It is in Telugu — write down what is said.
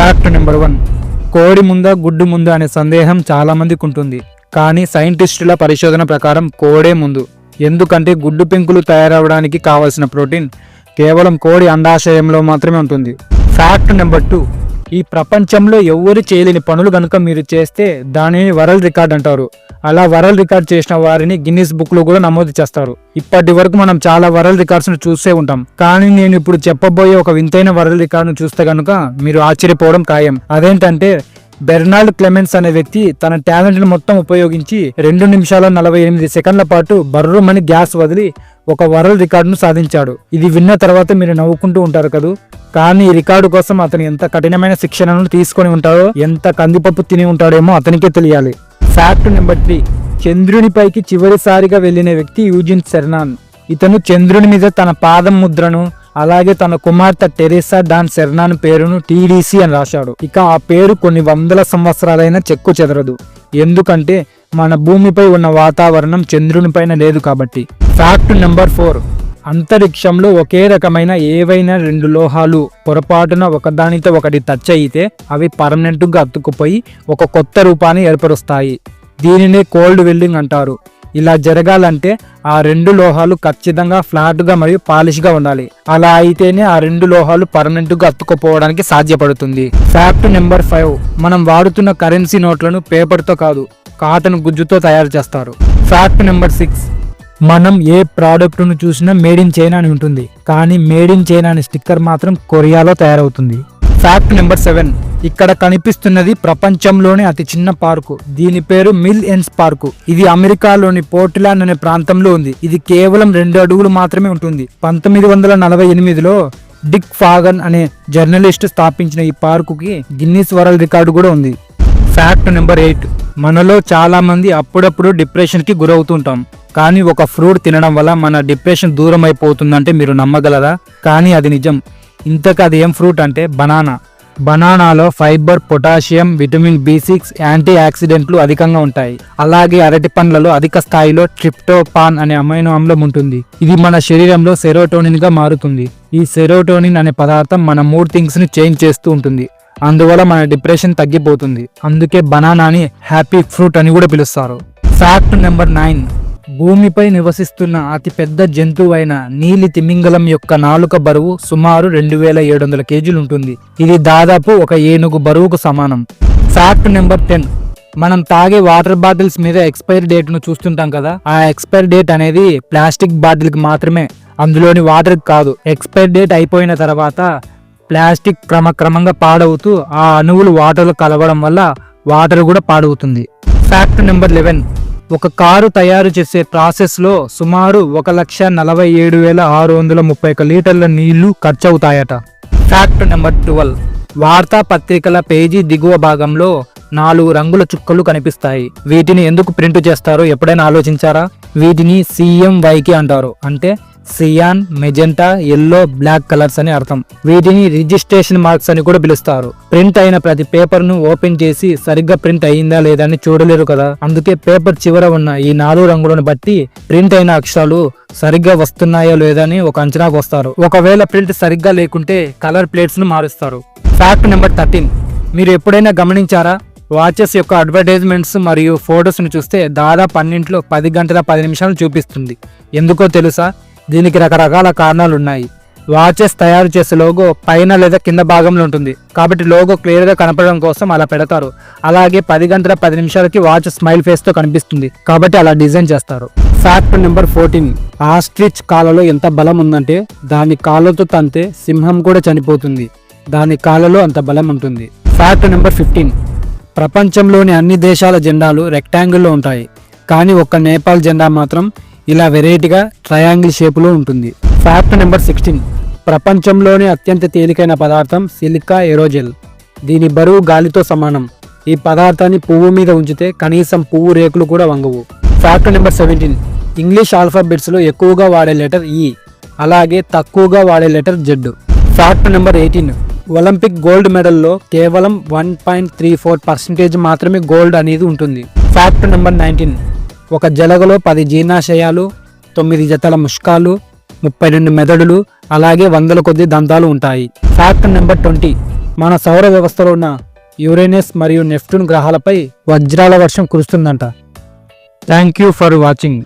Fact number 1. కోడి ముందా గుడ్డు ముందా అనే సందేహం చాలా మందికి ఉంటుంది. కానీ సైంటిస్టుల పరిశోధన ప్రకారం కోడే ముందు. ఎందుకంటే గుడ్డు పెంకులు తయారవడానికి కావలసిన ప్రోటీన్ కేవలం కోడి అండాశయంలో మాత్రమే ఉంటుంది. Fact number 2. ఈ ప్రపంచంలో ఎవ్వరు చేయలేని పనులు కనుక మీరు చేస్తే దానిని వరల్డ్ రికార్డ్ అంటారు. అలా వరల్డ్ రికార్డ్ చేసిన వారిని గిన్నిస్ బుక్ లో కూడా నమోదు చేస్తారు. ఇప్పటి వరకు మనం చాలా వరల్డ్ రికార్డ్స్ ను చూసే ఉంటాం. కానీ నేను ఇప్పుడు చెప్పబోయే ఒక వింతైన వరల్డ్ రికార్డ్ ను చూస్తే కనుక మీరు ఆశ్చర్యపోవడం ఖాయం. అదేంటంటే బెర్నాల్డ్ క్లెమెన్స్ అనే వ్యక్తి తన టాలెంట్ ను మొత్తం ఉపయోగించి 2 నిమిషాల 48 సెకండ్ల పాటు బర్రుమని గ్యాస్ వదిలి ఒక వరల్డ్ రికార్డును సాధించాడు. ఇది విన్న తర్వాత మీరు నవ్వుకుంటూ ఉంటారు కదా. కానీ ఈ రికార్డు కోసం అతను ఎంత కఠినమైన శిక్షణను తీసుకొని ఉంటాడో, ఎంత కందిపప్పు తిని ఉంటాడేమో అతనికే తెలియాలి. Fact number 3. చంద్రునిపైకి చివరిసారిగా వెళ్లిన వ్యక్తి యూజిన్ సెర్నాన్. ఇతను చంద్రుని మీద తన పాదం ముద్రను అలాగే తన కుమార్తె టెరెసా డాన్ సెర్నాన్ పేరును TDC అని రాశాడు. ఇక ఆ పేరు కొన్ని వందల సంవత్సరాలైనా చెక్కు చెదరదు. ఎందుకంటే మన భూమిపై ఉన్న వాతావరణం చంద్రుని పైన లేదు కాబట్టి. Fact number 4. అంతరిక్షంలో ఒకే రకమైన ఏవైనా 2 లోహాలు పొరపాటున ఒకదానితో ఒకటి టచ్ అయితే అవి పర్మనెంట్ గా అతుక్కుపోయి ఒక కొత్త రూపాన్ని ఏర్పరుస్తాయి. దీనినే కోల్డ్ వెల్డింగ్ అంటారు. ఇలా జరగాలంటే ఆ 2 లోహాలు ఖచ్చితంగా ఫ్లాట్ గా మరియు పాలిష్ గా ఉండాలి. అలా అయితేనే ఆ 2 లోహాలు పర్మనెంట్ గా అతుక్కుపోవడానికి సాధ్యపడుతుంది. Fact number 5. మనం వాడుతున్న కరెన్సీ నోట్లను పేపర్ తో కాదు, కాటన్ గుజ్జుతో తయారు చేస్తారు. Fact number 6. మనం ఏ ప్రోడక్ట్ ను చూసినా మేడ్ ఇన్ చైనా అని ఉంటుంది. కానీ మేడ్ ఇన్ చైనా అనే స్టిక్కర్ మాత్రం కొరియాలో తయారవుతుంది. Fact number 7. ఇక్కడ కనిపిస్తున్నది ప్రపంచంలోనే అతి చిన్న పార్కు. దీని పేరు మిల్ ఎన్స్ పార్కు. ఇది అమెరికాలోని పోర్ట్లాండ్ అనే ప్రాంతంలో ఉంది. ఇది కేవలం 2 అడుగులు మాత్రమే ఉంటుంది. 1948లో డిక్ ఫాగన్ అనే జర్నలిస్ట్ స్థాపించిన ఈ పార్కుకి గిన్నిస్ వరల్డ్ రికార్డు కూడా ఉంది. Fact number 8. మనలో చాలా మంది అప్పుడప్పుడు డిప్రెషన్ కి గురవుతుంటాం. కానీ ఒక ఫ్రూట్ తినడం వల్ల మన డిప్రెషన్ దూరం అయిపోతుందంటే మీరు నమ్మగలరా? కానీ అది నిజం. ఇంతకు అది ఏం ఫ్రూట్ అంటే బనానా. బనానాలో fibre, potassium, vitamin B6, anti ఆక్సిడెంట్లు అధికంగా ఉంటాయి. అలాగే అరటి పండ్లలో అధిక స్థాయిలో ట్రిప్టోపాన్ అనే అమైనో ఆమ్లం ఉంటుంది. ఇది మన శరీరంలో సెరోటోనిన్ గా మారుతుంది. ఈ సెరోటోనిన్ అనే పదార్థం మన మూడ్ థింగ్స్ ని చేంజ్ చేస్తూ ఉంటుంది. అందువల్ల మన డిప్రెషన్ తగ్గిపోతుంది. అందుకే బనానాని హ్యాపీ ఫ్రూట్ అని కూడా పిలుస్తారు. Fact number 9. భూమిపై నివసిస్తున్న అతి పెద్ద జంతువు అయిన నీలి తిమింగలం యొక్క నాలుక బరువు సుమారు 2700 కేజీలు ఉంటుంది. ఇది దాదాపు ఒక ఏనుగు బరువుకు సమానం. Fact number 10. మనం తాగే వాటర్ బాటిల్స్ మీద ఎక్స్పైరీ డేట్ ను చూస్తుంటాం కదా. ఆ ఎక్స్పైరీ డేట్ అనేది ప్లాస్టిక్ బాటిల్ కి మాత్రమే, అందులోని వాటర్ కాదు. ఎక్స్పైరీ డేట్ అయిపోయిన తర్వాత ప్లాస్టిక్ క్రమంగా పాడవుతూ ఆ అణువులు వాటర్లో కలవడం వల్ల వాటర్ కూడా పాడవుతుంది. Fact number 11. ఒక కారు తయారు చేసే ప్రాసెస్ లో సుమారు 1,47,631 లీటర్ల నీళ్లు ఖర్చు అవుతాయట. Fact number 12. వార్తాపత్రికల పేజీ దిగువ భాగంలో 4 రంగుల చుక్కలు కనిపిస్తాయి. వీటిని ఎందుకు ప్రింట్ చేస్తారో ఎప్పుడైనా ఆలోచించారా? వీటిని CMYK అంటారు. అంటే cyan, magenta, yellow, black colours అని అర్థం. వీటిని రిజిస్ట్రేషన్ మార్క్స్ అని కూడా పిలుస్తారు. ప్రింట్ అయిన ప్రతి పేపర్ ను ఓపెన్ చేసి సరిగ్గా ప్రింట్ అయ్యిందా లేదా అని చూడలేరు కదా. అందుకే పేపర్ చివర ఉన్న ఈ 4 రంగులను బట్టి ప్రింట్ అయిన అక్షరాలు సరిగ్గా వస్తున్నాయో లేదా అని ఒక అంచనాకు వస్తారు. ఒకవేళ ప్రింట్ సరిగ్గా లేకుంటే కలర్ ప్లేట్స్ ను మారుస్తారు. Fact number 13. మీరు ఎప్పుడైనా గమనించారా? వాచెస్ యొక్క అడ్వర్టైజ్మెంట్స్ మరియు ఫోటోస్ ను చూస్తే దాదాపు అన్నింట్లో 10 గంటల 10 నిమిషాలు చూపిస్తుంది. ఎందుకో తెలుసా? దీనికి రకరకాల కారణాలు ఉన్నాయి. వాచెస్ తయారు చేసే లోగో పైన లేదా కింద భాగంలో ఉంటుంది కాబట్టి లోగో క్లియర్ గా కనపడడం కోసం అలా పెడతారు. అలాగే 10 గంటల 10 నిమిషాలకి వాచ్ స్మైల్ ఫేస్ తో కనిపిస్తుంది కాబట్టి అలా డిజైన్ చేస్తారు. Fact number 14. ఆస్ట్రిచ్ కాలలో ఎంత బలం ఉందంటే దాని కాళ్ళతో తంతే సింహం కూడా చనిపోతుంది. దాని కాళ్ళలో అంత బలం ఉంటుంది. Fact number 15. ప్రపంచంలోని అన్ని దేశాల జెండాలు రెక్టాంగిల్లో ఉంటాయి. కానీ ఒక్క నేపాల్ జెండా మాత్రం ఇలా వెరైటీగా ట్రయాంగిల్ షేపులో ఉంటుంది. Fact number 16. ప్రపంచంలోనే అత్యంత తేలికైన పదార్థం సిలికా ఏరోజెల్. దీని బరువు గాలితో సమానం. ఈ పదార్థాన్ని పువ్వు మీద ఉంచితే కనీసం పువ్వు రేకులు కూడా వంగవు. Fact number 17. ఇంగ్లీష్ ఆల్ఫాబెట్స్ లో ఎక్కువగా వాడే లెటర్ E, అలాగే తక్కువగా వాడే letter Z. Fact number 18. Olympic gold మెడల్లో కేవలం 1.34% మాత్రమే గోల్డ్ అనేది ఉంటుంది. Fact number 19. ఒక జలగలో 10 జీర్ణాశయాలు, 9 జతల ముష్కాలు, 32 మెదడులు, అలాగే 100 కొద్ది దంతాలు ఉంటాయి. Fact number 20. మన సౌర వ్యవస్థలో ఉన్న యురేనస్ మరియు నెప్ట్యూన్ గ్రహాలపై వజ్రాల వర్షం కురుస్తుందంట. Thank you for watching.